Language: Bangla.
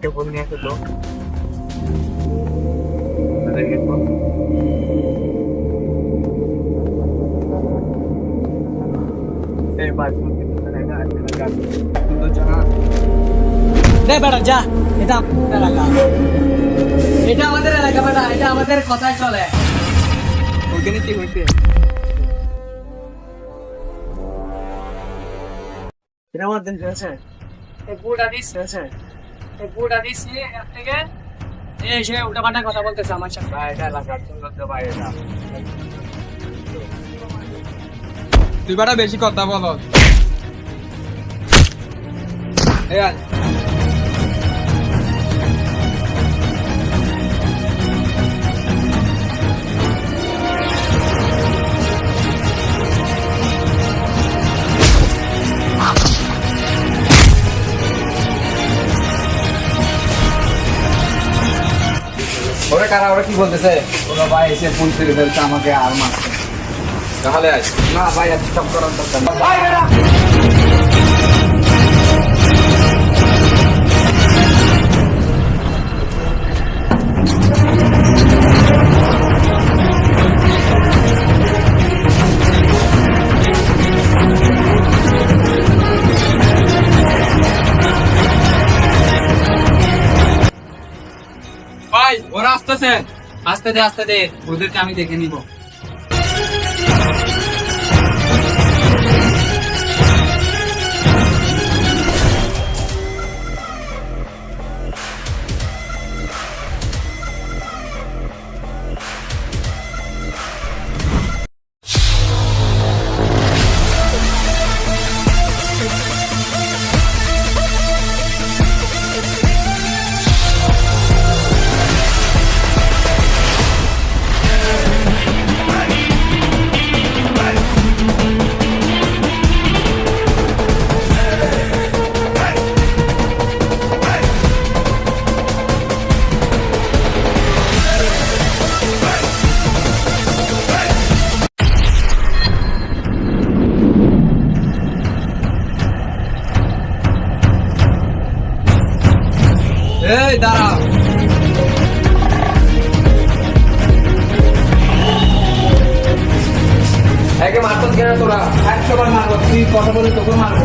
কেবল নিয়ে আসে তো বেটা যা, এটা আমাদের এলাকা, এটা আমাদের এলাকা বেটা, এটা আমাদের কথায় চলে। ওখানে কি হয়েছে? এটা আমার দিন হয়েছে, এই পুরোটা দিস হয়েছে, এই পুরোটা দিস নিয়ে এখান থেকে এসে উল্টা পাল্টা কথা বলতেছে আমার সাথে। ভাই এটা এলাকার জন্য তো ভাই এটা তুই বেটা বেশি কথা বল। এই আয়। ওরা কারা, ওরা কি বলতেছে? ওরা ভাই এসে ফোন করে ফেলছে আমাকে আর মারছে। তাহলে আয়। না ভাই এত সব করার দরকার নেই। ভাই বেটা ভাই ওরা আসতেছে। আস্তে দে ওদেরকে আমি দেখে নিব। এই দাঁড়া। একে মারতো কেন তোরা? 100 বার মারবো, তুই কথা বলে তোকে মারবো।